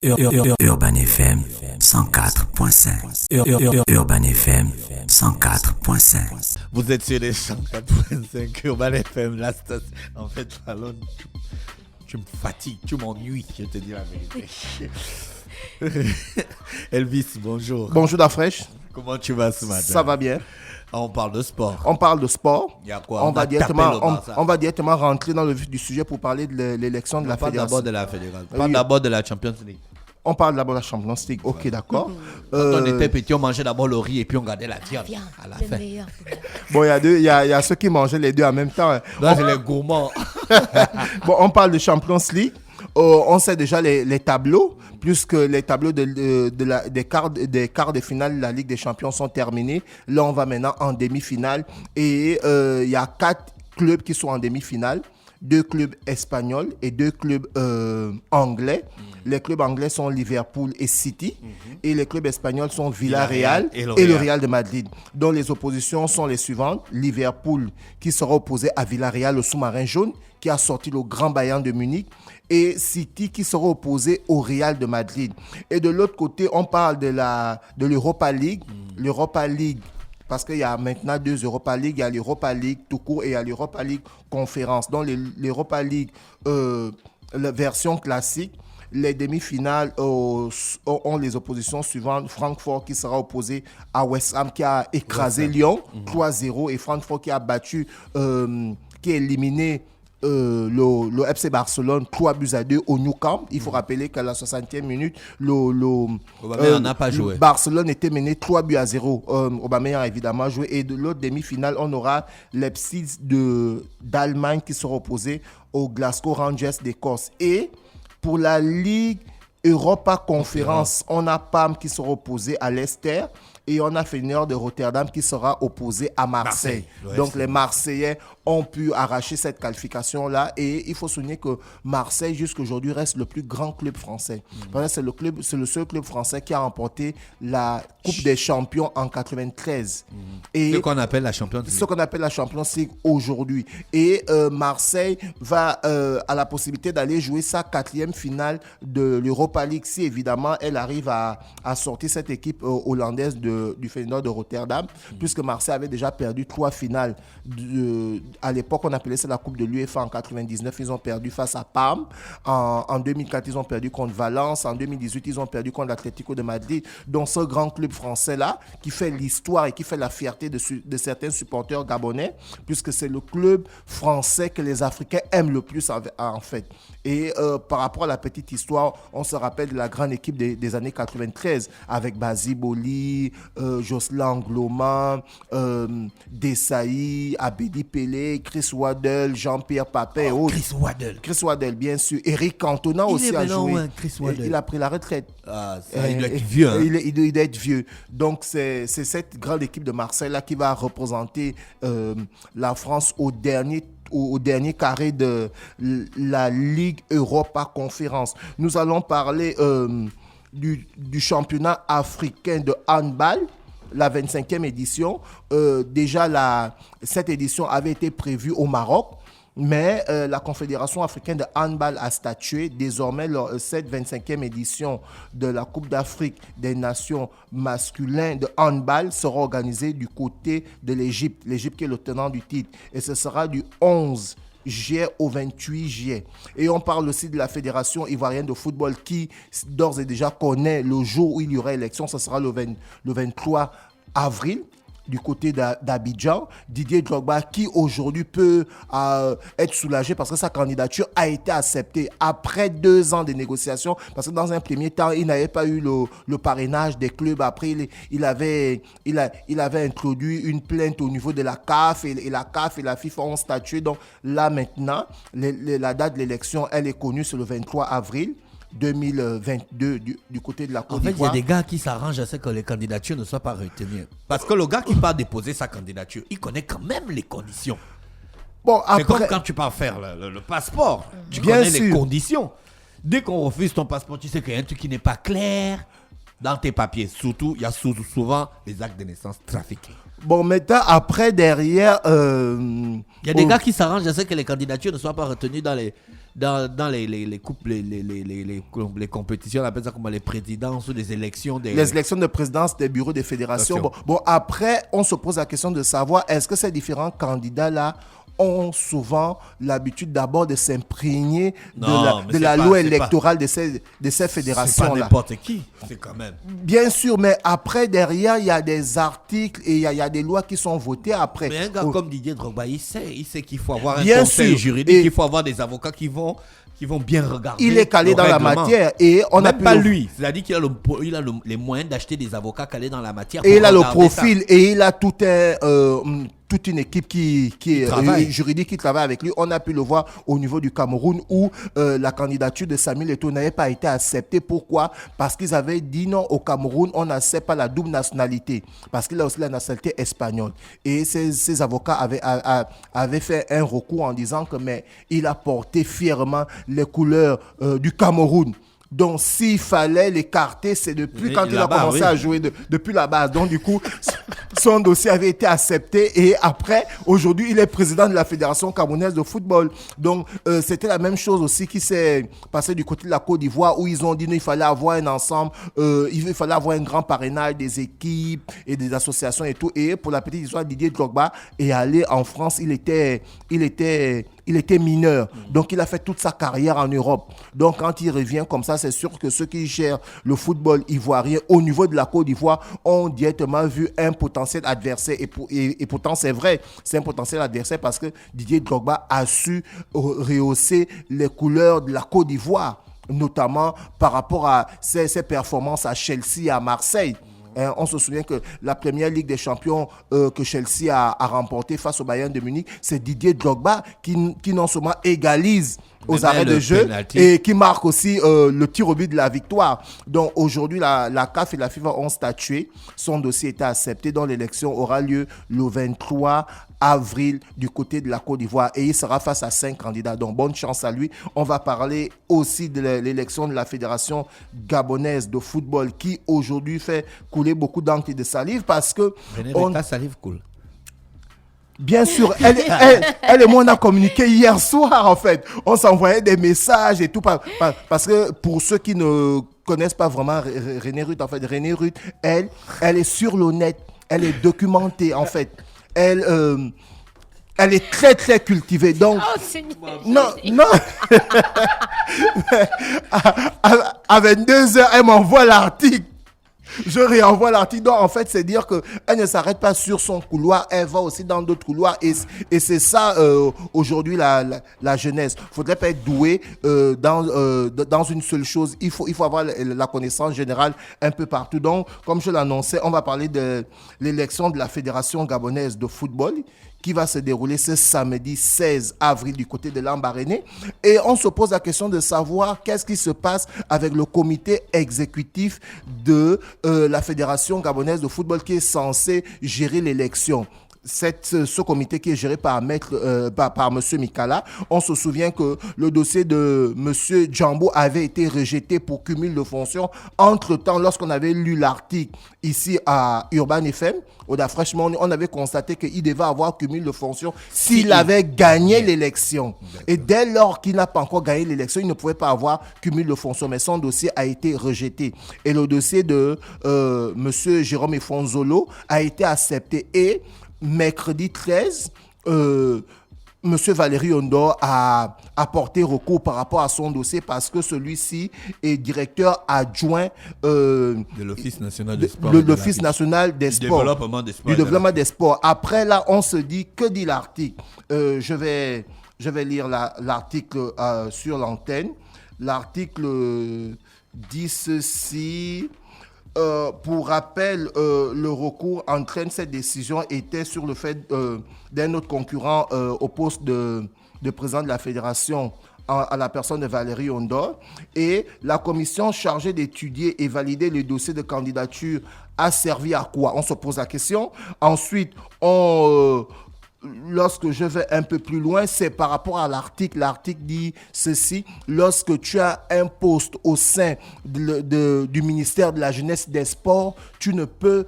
Urban FM 104.5. Urban FM 104.5. Vous êtes sur les 104.5 Urban FM, la station. En fait, Fallon, tu me fatigues, tu m'ennuies, je te dis la vérité. Elvis, bonjour. Bonjour Dafresh. Comment tu vas ce matin? Ça va bien. On parle de sport. On parle de sport. Il y a quoi? On va directement rentrer dans le vif du sujet pour parler de l'élection de la fédération. D'abord de la fédération. Parle d'abord de la Champions League. On parle d'abord de la Champions League. Ok, d'accord. Quand on était petit, on mangeait d'abord le riz et puis on gardait la viande à la fin. Bon, il y a ceux qui mangeaient les deux en même temps. Là, c'est les gourmands. Bon, on parle de Champions League. On sait déjà les tableaux, puisque les tableaux des quarts de finale de la Ligue des Champions sont terminés. Là, on va maintenant en demi-finale. Et il y a 4 clubs qui sont en demi-finale. 2 clubs espagnols et 2 clubs anglais. Les clubs anglais sont Liverpool et City. Et les clubs espagnols sont Villarreal et le Real de Madrid. Donc les oppositions sont les suivantes. Liverpool qui sera opposé à Villarreal, le sous-marin jaune, qui a sorti le Grand Bayern de Munich. Et City qui sera opposé au Real de Madrid. Et de l'autre côté, on parle de l'Europa League. L'Europa League, parce qu'il y a maintenant 2 Europa League. Il y a l'Europa League tout court et il y a l'Europa League conférence. Donc l'Europa League, la version classique, les demi-finales ont les oppositions suivantes. Francfort qui sera opposé à West Ham qui a écrasé Lyon 3-0 et Francfort qui a battu, qui a éliminé le FC Barcelone 3-2 au Nou Camp. Il faut rappeler qu'à la 60e minute, Aubameyang n'a pas joué. Barcelone était mené 3-0. Aubameyang a évidemment joué. Et de l'autre demi-finale, on aura Leipzig d'Allemagne qui sera opposé au Glasgow Rangers d'Écosse. Et pour la Ligue Europa Conference, on a PAM qui sera opposé à Leicester. Et on a Feyenoord de Rotterdam qui sera opposé à Marseille. Donc les Marseillais ont pu arracher cette qualification-là. Et il faut souligner que Marseille, jusqu'à aujourd'hui, reste le plus grand club français. Parce que c'est le seul club français qui a remporté la Coupe des Champions en 93. Et ce qu'on appelle la Champions League. Ce qu'on appelle la Champions League aujourd'hui. Et Marseille a la possibilité d'aller jouer sa 4e finale de l'Europa League si évidemment elle arrive à sortir cette équipe hollandaise du Feyenoord de Rotterdam, puisque Marseille avait déjà perdu 3 finales. À l'époque, on appelait ça la Coupe de l'UEFA en 99. Ils ont perdu face à Parme. En 2004, ils ont perdu contre Valence. En 2018, ils ont perdu contre l'Atlético de Madrid. Donc, ce grand club français-là, qui fait l'histoire et qui fait la fierté de certains supporters gabonais, puisque c'est le club français que les Africains aiment le plus, en fait. Et par rapport à la petite histoire, on se rappelle de la grande équipe des années 93, avec Basile Boli, Jocelyn Angloma, Desailly, Abedi Pelé, Chris Waddle, Jean-Pierre Papin et autres. Chris Waddle, bien sûr. Eric Cantona aussi a joué. Il a pris la retraite. Il doit être vieux. Hein? Il doit être vieux. Donc, c'est cette grande équipe de Marseille-là qui va représenter la France au dernier carré de la Ligue Europa Conférence. Nous allons parler du championnat africain de handball, la 25e édition. Déjà, cette édition avait été prévue au Maroc, mais la Confédération africaine de handball a statué. Désormais, cette 25e édition de la Coupe d'Afrique des nations masculins de handball sera organisée du côté de l'Égypte. L'Égypte qui est le tenant du titre. Et ce sera du 11 juillet au 28 juillet. Et on parle aussi de la Fédération ivoirienne de football qui d'ores et déjà connaît le jour où il y aura élection. Ce sera le 23 avril. Du côté d'Abidjan, Didier Drogba qui aujourd'hui peut être soulagé parce que sa candidature a été acceptée après 2 ans de négociations, parce que dans un premier temps, il n'avait pas eu le parrainage des clubs. Après, il avait introduit une plainte au niveau de la CAF et la CAF et la FIFA ont statué. Donc là maintenant, la date de l'élection, elle est connue, c'est le 23 avril. 2022 du côté de la Côte d'Ivoire. En fait, il y a des gars qui s'arrangent à ce que les candidatures ne soient pas retenues. Parce que le gars qui part déposer sa candidature, il connaît quand même les conditions. Bon, c'est comme quand tu pars faire le passeport. Tu connais les conditions. Dès qu'on refuse ton passeport, tu sais qu'il y a un truc qui n'est pas clair dans tes papiers. Surtout, il y a souvent les actes de naissance trafiqués. Bon, maintenant, après, derrière... il y a des gars qui s'arrangent à ce que les candidatures ne soient pas retenues dans dans les coupes, les compétitions, on appelle ça comment, les présidences ou les élections. Les élections de présidence des bureaux des fédérations. Bon, après, on se pose la question de savoir, est-ce que ces différents candidats-là ont souvent l'habitude d'abord de s'imprégner de la loi électorale de ces fédérations-là. C'est pas n'importe qui, c'est quand même. Bien sûr, mais après, derrière, il y a des articles et il y a des lois qui sont votées après. Mais un gars comme Didier Drogba, il sait qu'il faut avoir un conseil juridique, qu'il faut avoir des avocats qui vont bien regarder. Il est calé dans la matière et on a pas lui. C'est-à-dire qu'il a les moyens d'acheter des avocats calés dans la matière. Et il a le profil et il a toute une équipe qui est juridique qui travaille avec lui. On a pu le voir au niveau du Cameroun où la candidature de Samuel Eto'o n'avait pas été acceptée. Pourquoi? Parce qu'ils avaient dit non, au Cameroun, on n'accepte pas la double nationalité. Parce qu'il a aussi la nationalité espagnole. Et ces avocats avaient fait un recours en disant que mais il a porté fièrement les couleurs du Cameroun. Donc, s'il fallait l'écarter, c'est depuis quand il a commencé à jouer, depuis la base. Donc, du coup, son dossier avait été accepté et après, aujourd'hui, il est président de la Fédération camerounaise de football. Donc, c'était la même chose aussi qui s'est passé du côté de la Côte d'Ivoire où ils ont dit qu'il fallait avoir un ensemble, il fallait avoir un grand parrainage des équipes et des associations et tout. Et pour la petite histoire, Didier Drogba est allé en France, il était mineur. Donc, il a fait toute sa carrière en Europe. Donc, quand il revient comme ça, c'est sûr que ceux qui gèrent le football ivoirien au niveau de la Côte d'Ivoire ont directement vu un potentiel adversaire. Et pourtant, c'est vrai, c'est un potentiel adversaire parce que Didier Drogba a su rehausser les couleurs de la Côte d'Ivoire, notamment par rapport à ses performances à Chelsea et à Marseille. On se souvient que la première Ligue des Champions que Chelsea a remportée face au Bayern de Munich, c'est Didier Drogba qui non seulement égalise aux arrêts de jeu et qui marque aussi le tir au but de la victoire. Donc aujourd'hui, la CAF et la FIFA ont statué. Son dossier était accepté. Donc l'élection aura lieu le 23 avril du côté de la Côte d'Ivoire et il sera face à 5 candidats. Donc bonne chance à lui. On va parler aussi de l'élection de la Fédération gabonaise de football qui aujourd'hui fait couler beaucoup d'encre et de salive parce que... La salive coule. Bien sûr, elle et moi, on a communiqué hier soir, en fait. On s'envoyait des messages et tout. Parce que pour ceux qui ne connaissent pas vraiment René Ruth, en fait, René Ruth, elle est sur le net. Elle est documentée, en fait. Elle est très, très cultivée. Donc, non. À 22h, elle m'envoie l'article. Je réenvoie l'article. Donc, en fait, c'est dire qu'elle ne s'arrête pas sur son couloir, elle va aussi dans d'autres couloirs. Et c'est ça, aujourd'hui, la jeunesse. Il ne faudrait pas être doué dans une seule chose. Il faut avoir la connaissance générale un peu partout. Donc, comme je l'annonçais, on va parler de l'élection de la Fédération gabonaise de football qui va se dérouler ce samedi 16 avril du côté de Lambaréné. Et on se pose la question de savoir qu'est-ce qui se passe avec le comité exécutif de la Fédération gabonaise de football qui est censé gérer l'élection. Ce comité qui est géré par M. Mikala, on se souvient que le dossier de M. Djambo avait été rejeté pour cumul de fonctions. Entre-temps, lorsqu'on avait lu l'article ici à Urban FM, fraîchement, on avait constaté qu'il devait avoir cumul de fonctions s'il avait gagné l'élection. Et dès lors qu'il n'a pas encore gagné l'élection, il ne pouvait pas avoir cumul de fonctions. Mais son dossier a été rejeté. Et le dossier de M. Jérôme Efonzolo a été accepté. Et mercredi 13, M. Valérie Ondor a porté recours par rapport à son dossier parce que celui-ci est directeur adjoint de l'Office national des sports. De l'Office national des sports. Du développement des sports. Après, là, on se dit, que dit l'article? Je vais lire l'article sur l'antenne. L'article dit ceci... pour rappel, le recours entraîne cette décision était sur le fait d'un autre concurrent au poste de président de la fédération à la personne de Valérie Ondor. Et la commission chargée d'étudier et valider les dossiers de candidature a servi à quoi? On se pose la question. Ensuite, lorsque je vais un peu plus loin, c'est par rapport à l'article. L'article dit ceci: lorsque tu as un poste au sein du ministère de la Jeunesse et des Sports, tu ne peux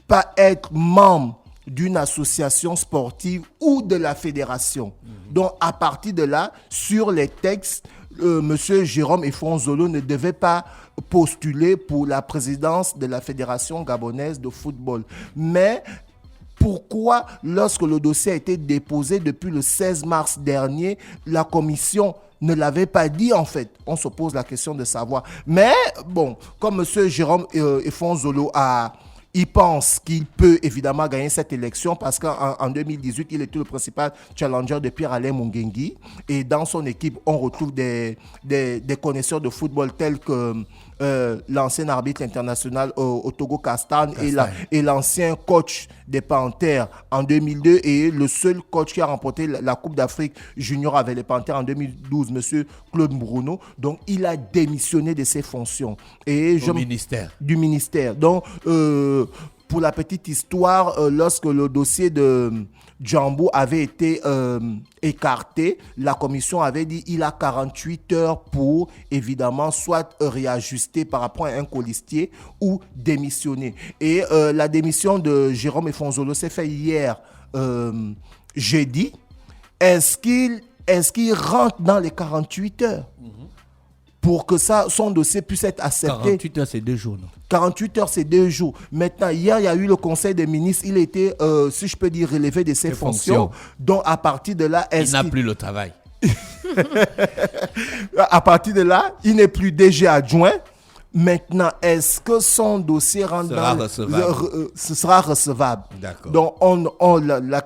pas être membre d'une association sportive ou de la fédération. Donc, à partir de là, sur les textes, Monsieur Jérôme Efonzolo ne devait pas postuler pour la présidence de la Fédération gabonaise de football. Mais pourquoi, lorsque le dossier a été déposé depuis le 16 mars dernier, la commission ne l'avait pas dit en fait? On se pose la question de savoir. Mais bon, comme M. Jérôme Efonzolo il pense qu'il peut évidemment gagner cette élection parce qu'en 2018, il était le principal challenger de Pierre-Alain Mungengi. Et dans son équipe, on retrouve des connaisseurs de football tels que l'ancien arbitre international au Togo Castagne et l'ancien coach des Panthères en 2002 et le seul coach qui a remporté la Coupe d'Afrique junior avec les Panthères en 2012, M. Claude Bruno. Donc, il a démissionné de ses fonctions. Du ministère. Donc, pour la petite histoire, lorsque le dossier de Djambo avait été écarté, la commission avait dit qu'il a 48 heures pour, évidemment, soit réajuster par rapport à un colistier ou démissionner. Et la démission de Jérôme Efonzolo s'est faite hier, jeudi. Est-ce qu'il rentre dans les 48 heures pour que son dossier puisse être accepté? 48 heures, c'est 2 jours, non? 48 heures, c'est 2 jours. Maintenant, hier, il y a eu le conseil des ministres. Il était, si je peux dire, relevé de ses fonctions. Donc, à partir de là... Il n'a plus le travail. À partir de là, il n'est plus DG adjoint. Maintenant, est-ce que son dossier sera recevable? D'accord. Donc,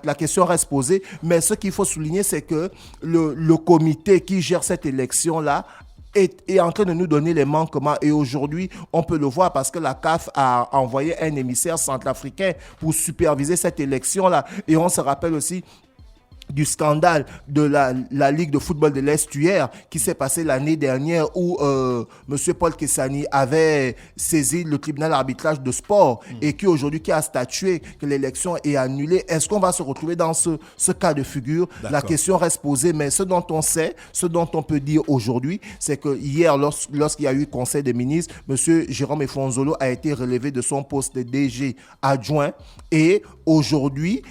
la question reste posée. Mais ce qu'il faut souligner, c'est que le comité qui gère cette élection-là est en train de nous donner les manquements. Et aujourd'hui, on peut le voir parce que la CAF a envoyé un émissaire centrafricain pour superviser cette élection-là. Et on se rappelle aussi du scandale de la Ligue de football de l'Estuaire qui s'est passé l'année dernière où M. Paul Kessani avait saisi le tribunal d'arbitrage de sport et qui a statué que l'élection est annulée. Est-ce qu'on va se retrouver dans ce cas de figure? D'accord. La question reste posée, mais ce dont on sait, ce dont on peut dire aujourd'hui, c'est que hier, lorsqu'il y a eu conseil des ministres, M. Jérôme Efonzolo a été relevé de son poste de DG adjoint et aujourd'hui,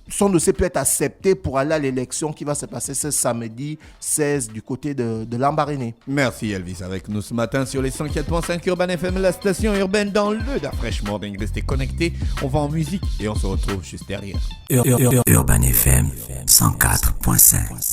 son dossier peut être accepté pour aller à l'élection qui va se passer ce samedi 16 du côté de Lambaréné. Merci Elvis avec nous ce matin sur les 104.5 Urban FM, la station urbaine dans le Fresh Morning. Restez connectés, on va en musique et on se retrouve juste derrière. Urban FM 104.5.